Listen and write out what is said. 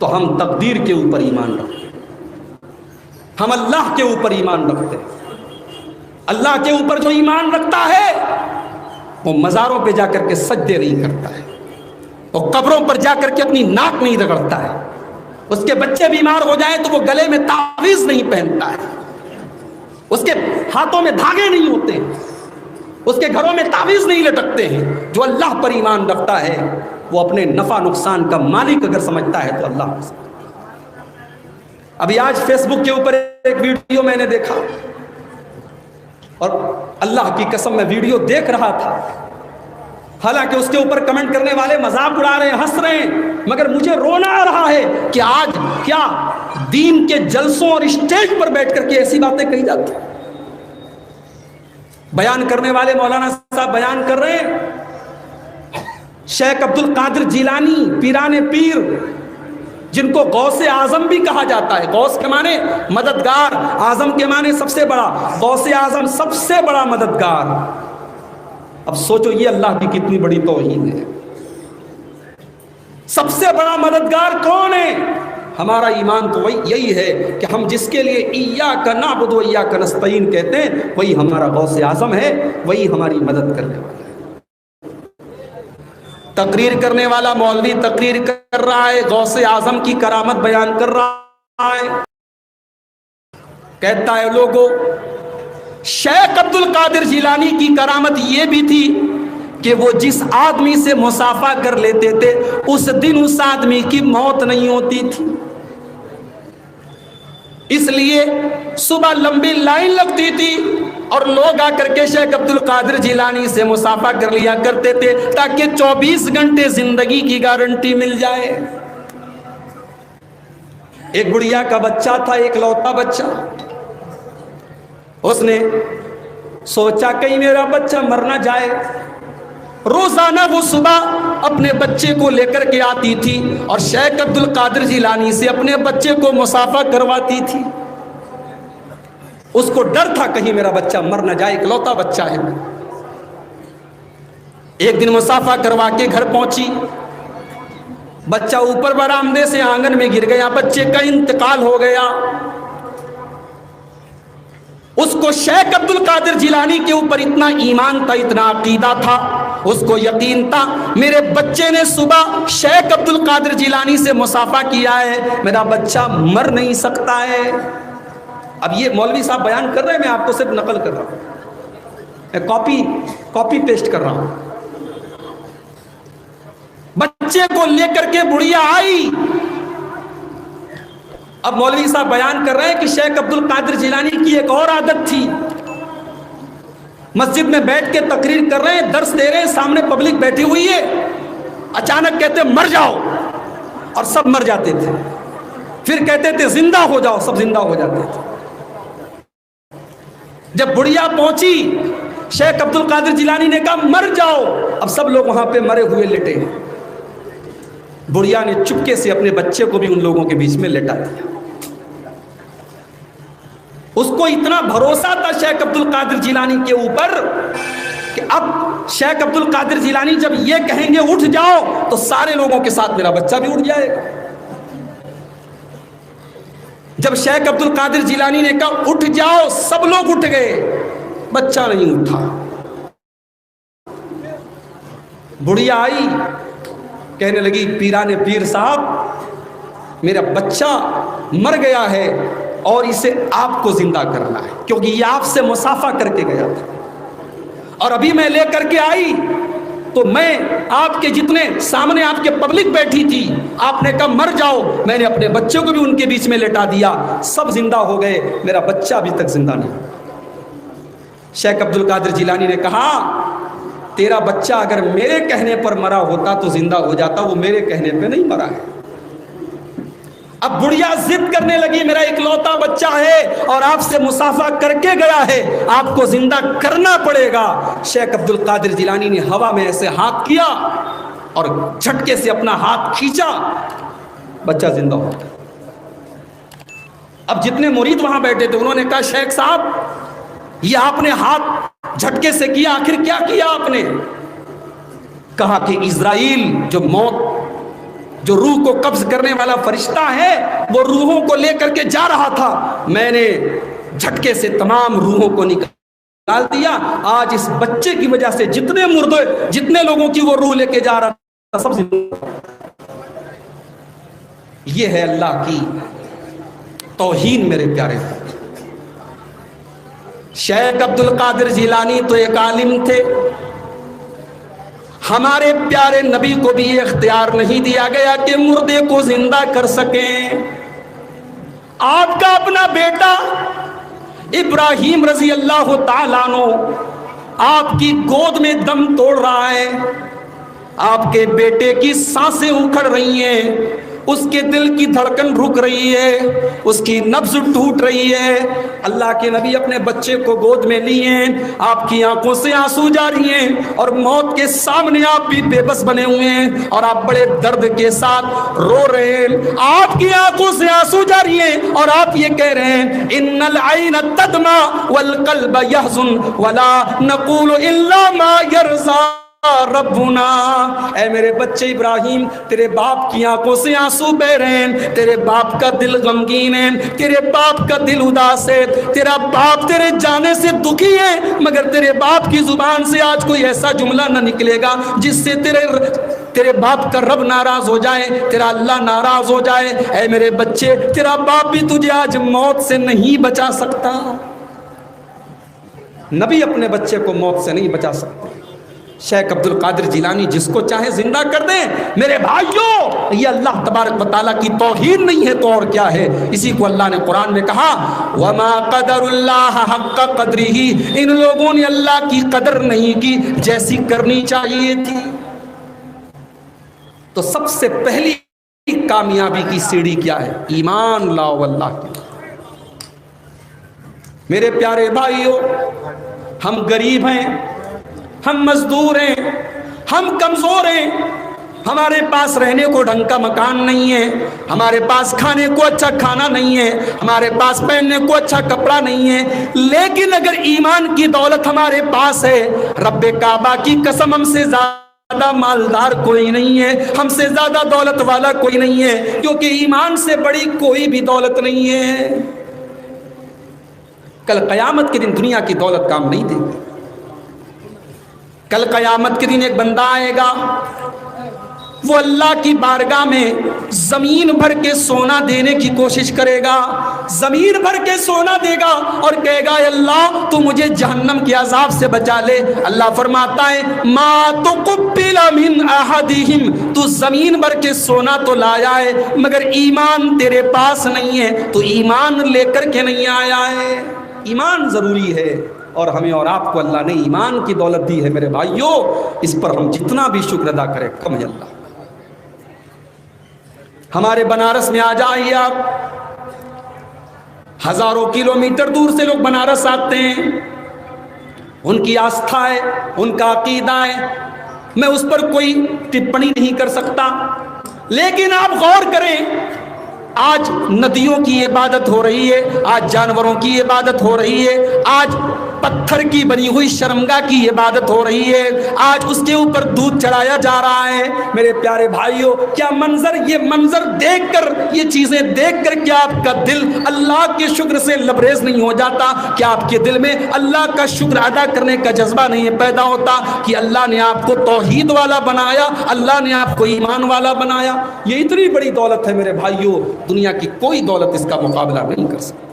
تو ہم تقدیر کے اوپر ایمان رکھتے ہیں، ہم اللہ کے اوپر ایمان رکھتے ہیں۔ اللہ کے اوپر جو ایمان رکھتا ہے وہ مزاروں پہ جا کر کے سجدے نہیں کرتا ہے، وہ قبروں پر جا کر کے اپنی ناک نہیں رگڑتا ہے، اس کے بچے بیمار ہو جائیں تو وہ گلے میں تعویذ نہیں پہنتا ہے، اس کے ہاتھوں میں دھاگے نہیں ہوتے ہیں، اس کے گھروں میں تعویذ نہیں لٹکتے ہیں۔ جو اللہ پر ایمان رکھتا ہے وہ اپنے نفع نقصان کا مالک اگر سمجھتا ہے تو اللہ کو سمجھتا ہے۔ ابھی آج فیس بک کے اوپر ایک ویڈیو میں نے دیکھا، اور اللہ کی قسم میں ویڈیو دیکھ رہا تھا، حالانکہ اس کے اوپر کمنٹ کرنے والے مذاق اڑا رہے ہیں، ہنس رہے ہیں، مگر مجھے رونا آ رہا ہے کہ آج کیا دین کے جلسوں اور اسٹیج پر بیٹھ کر کے ایسی باتیں کہی جاتی ہیں۔ بیان کرنے والے مولانا صاحب بیان کر رہے ہیں شیخ عبد القادر جیلانی پیران پیر، جن کو غوث اعظم بھی کہا جاتا ہے۔ غوث کے معنی مددگار، اعظم کے معنی سب سے بڑا، غوث اعظم سب سے بڑا مددگار۔ اب سوچو یہ اللہ کی کتنی بڑی توہین ہے۔ سب سے بڑا مددگار کون ہے؟ ہمارا ایمان تو یہی ہے کہ ہم جس کے لیے ایاک نعبد و ایاک نستعین کہتے ہیں وہی ہمارا غوث اعظم ہے، وہی ہماری مدد کرنے والا ہے۔ تقریر کرنے والا مولوی تقریر کر رہا ہے، غوث اعظم کی کرامت بیان کر رہا ہے، کہتا ہے لوگوں شیخ عبد القادر جیلانی کی کرامت یہ بھی تھی کہ وہ جس آدمی سے مصافحہ کر لیتے تھے اس دن اس آدمی کی موت نہیں ہوتی تھی، اس لیے صبح لمبی لائن لگتی تھی اور لوگ آ کر کے شیخ عبد القادر جیلانی سے مصافحہ کر لیا کرتے تھے تاکہ 24 گھنٹے زندگی کی گارنٹی مل جائے۔ ایک گڑیا کا بچہ تھا، ایک لوتا بچہ، اس نے سوچا کہیں میرا بچہ مر نہ جائے، روزانہ وہ صبح اپنے بچے کو لے کر کے آتی تھی اور شیخ عبد القادر جیلانی سے اپنے بچے کو مصافحہ کرواتی تھی۔ اس کو ڈر تھا کہیں میرا بچہ مر نہ جائے، اکلوتا بچہ ہے۔ ایک دن مصافحہ کروا کے گھر پہنچی، بچہ اوپر برآمدے سے آنگن میں گر گیا، بچے کا انتقال ہو گیا۔ اس کو شیخ عبد القادر جیلانی کے اوپر اتنا ایمان تھا، اتنا عقیدہ تھا، اس کو یقین تھا میرے بچے نے صبح شیخ عبد القادر جیلانی سے مصافحہ کیا ہے، میرا بچہ مر نہیں سکتا ہے۔ اب یہ مولوی صاحب بیان کر رہے ہیں، میں آپ کو صرف نقل کر رہا ہوں، میں کاپی پیسٹ کر رہا ہوں۔ بچے کو لے کر کے بڑھیا آئی۔ اب مولوی صاحب بیان کر رہے ہیں کہ شیخ عبد القادر جیلانی کی ایک اور عادت تھی، مسجد میں بیٹھ کے تقریر کر رہے ہیں، درس دے رہے ہیں، سامنے پبلک بیٹھی ہوئی ہے، اچانک کہتے مر جاؤ اور سب مر جاتے تھے، پھر کہتے تھے زندہ ہو جاؤ، سب زندہ ہو جاتے تھے۔ جب بڑھیا پہنچی شیخ عبد القادر جیلانی نے کہا مر جاؤ، اب سب لوگ وہاں پہ مرے ہوئے لٹے ہیں۔ بڑھیا نے چپکے سے اپنے بچے کو بھی ان لوگوں کے بیچ میں لٹا دیا۔ اس کو اتنا بھروسہ تھا شیخ عبد القادر جیلانی کے اوپر کہ اب شیخ عبد القادر جیلانی جب یہ کہیں گے اٹھ جاؤ تو سارے لوگوں کے ساتھ میرا بچہ بھی اٹھ جائے گا۔ جب شیخ عبد القادر جیلانی نے کہا اٹھ جاؤ، سب لوگ اٹھ گئے، بچہ نہیں اٹھا۔ بڑھیا آئی، کہنے لگی پیران پیر صاحب میرا بچہ مر گیا ہے اور اسے آپ کو زندہ کرنا ہے، کیونکہ یہ آپ سے مصافحہ کر کے گیا تھا، اور ابھی میں لے کر کے آئی تو میں آپ کے جتنے سامنے آپ کے پبلک بیٹھی تھی، آپ نے کہا مر جاؤ، میں نے اپنے بچے کو بھی ان کے بیچ میں لٹا دیا، سب زندہ ہو گئے، میرا بچہ ابھی تک زندہ نہیں۔ شیخ عبد القادر جیلانی نے کہا تیرا بچہ اگر میرے کہنے پر مرا ہوتا تو زندہ ہو جاتا، وہ میرے کہنے پہ نہیں مرا ہے۔ اب بڑھیا ضد کرنے لگی میرا اکلوتا بچہ ہے اور آپ سے مصافحہ کر کے گیا ہے، آپ کو زندہ کرنا پڑے گا۔ شیخ عبد القادر جیلانی نے ہوا میں ایسے ہاتھ کیا اور جھٹکے سے اپنا ہاتھ کھینچا، بچہ زندہ ہو گیا۔ اب جتنے مرید وہاں بیٹھے تھے انہوں نے کہا شیخ صاحب یہ آپ نے ہاتھ جھٹکے سے کیا، آخر کیا کیا آپ نے؟ کہا کہ اسرائیل جو موت جو روح کو قبض کرنے والا فرشتہ ہے وہ روحوں کو لے کر کے جا رہا تھا، میں نے جھٹکے سے تمام روحوں کو نکال دیا۔ آج اس بچے کی وجہ سے جتنے مردے، جتنے لوگوں کی وہ روح لے کے جا رہا تھا، سب زندہ۔ یہ ہے اللہ کی توہین میرے پیارے۔ شیخ عبد القادر جیلانی تو ایک عالم تھے، ہمارے پیارے نبی کو بھی یہ اختیار نہیں دیا گیا کہ مردے کو زندہ کر سکیں۔ آپ کا اپنا بیٹا ابراہیم رضی اللہ تعالیٰ عنہ آپ کی گود میں دم توڑ رہا ہے، آپ کے بیٹے کی سانسیں اکھڑ رہی ہیں، اس کے دل کی دھڑکن رک رہی ہے، اس کی نبض ٹوٹ رہی ہے۔ اللہ کے نبی اپنے بچے کو گود میں لیے ہیں، آپ کی آنکھوں سے آنسو جاری ہیں اور موت کے سامنے آپ بھی بے بس بنے ہوئے ہیں اور آپ بڑے درد کے ساتھ رو رہے ہیں۔ آپ کی آنکھوں سے آنسو جاری ہیں اور آپ یہ کہہ رہے ہیں ان العین تدمع والقلب يحزن ولا نقول الا ما يرضى ربنا۔ اے میرے بچے ابراہیم، تیرے باپ کی آنکھوں سے آنسو بہ رہے ہیں، تیرے باپ کا دل غمگین ہے، تیرے باپ کا دل اداس ہے، تیرا باپ تیرے جانے سے دکھی ہے، مگر تیرے باپ کی زبان سے آج کوئی ایسا جملہ نہ نکلے گا جس سے تیرے باپ کا رب ناراض ہو جائے، تیرا اللہ ناراض ہو جائے۔ اے میرے بچے، تیرا باپ بھی تجھے آج موت سے نہیں بچا سکتا۔ نبی اپنے بچے کو موت سے نہیں بچا سکتے۔ شیخ عبد القادر جیلانی جس کو چاہے زندہ کر دیں۔ میرے بھائیوں، یہ اللہ تبارک و تعالیٰ کی توہین نہیں ہے تو اور کیا ہے؟ اسی کو اللہ نے قرآن میں کہا وَمَا قَدَرُ اللَّهَ حَقَّ قَدْرِهِ، ان لوگوں نے اللہ کی قدر نہیں کی جیسی کرنی چاہیے تھی۔ تو سب سے پہلی کامیابی کی سیڑھی کیا ہے؟ ایمان لاؤ اللہ کی۔ میرے پیارے بھائیوں، ہم غریب ہیں، ہم مزدور ہیں، ہم کمزور ہیں، ہمارے پاس رہنے کو ڈھنگ کا مکان نہیں ہے، ہمارے پاس کھانے کو اچھا کھانا نہیں ہے، ہمارے پاس پہننے کو اچھا کپڑا نہیں ہے، لیکن اگر ایمان کی دولت ہمارے پاس ہے، رب کعبہ کی قسم ہم سے زیادہ مالدار کوئی نہیں ہے، ہم سے زیادہ دولت والا کوئی نہیں ہے، کیونکہ ایمان سے بڑی کوئی بھی دولت نہیں ہے۔ کل قیامت کے دن دنیا کی دولت کام نہیں دے گی۔ کل قیامت کے دن ایک بندہ آئے گا، وہ اللہ کی بارگاہ میں زمین بھر کے سونا دینے کی کوشش کرے گا، زمین بھر کے سونا دے گا اور کہے گا اے اللہ تو مجھے جہنم کے عذاب سے بچا لے۔ اللہ فرماتا ہے ما تقبل من احدہم، تو زمین بھر کے سونا تو لایا ہے مگر ایمان تیرے پاس نہیں ہے، تو ایمان لے کر کے نہیں آیا ہے۔ ایمان ضروری ہے اور ہمیں اور آپ کو اللہ نے ایمان کی دولت دی ہے میرے بھائیوں، اس پر ہم جتنا بھی شکر ادا کریں کم ہے۔ اللہ ہمارے بنارس میں آ جائیے آپ، ہزاروں کلومیٹر دور سے لوگ بنارس آتے ہیں، ان کی آستھا ہے، ان کا عقیدہ ہے، میں اس پر کوئی ٹپڑی نہیں کر سکتا، لیکن آپ غور کریں آج ندیوں کی عبادت ہو رہی ہے، آج جانوروں کی عبادت ہو رہی ہے، آج پتھر کی بنی ہوئی شرمگاہ کی عبادت ہو رہی ہے، آج اس کے اوپر دودھ چڑھایا جا رہا ہے۔ میرے پیارے بھائیوں، کیا منظر، یہ منظر دیکھ کر، یہ چیزیں دیکھ کر کیا آپ کا دل اللہ کے شکر سے لبریز نہیں ہو جاتا؟ کیا آپ کے دل میں اللہ کا شکر ادا کرنے کا جذبہ نہیں پیدا ہوتا کہ اللہ نے آپ کو توحید والا بنایا، اللہ نے آپ کو ایمان والا بنایا؟ یہ اتنی بڑی دولت ہے میرے بھائیوں، دنیا کی کوئی دولت اس کا مقابلہ نہیں کر سکتی۔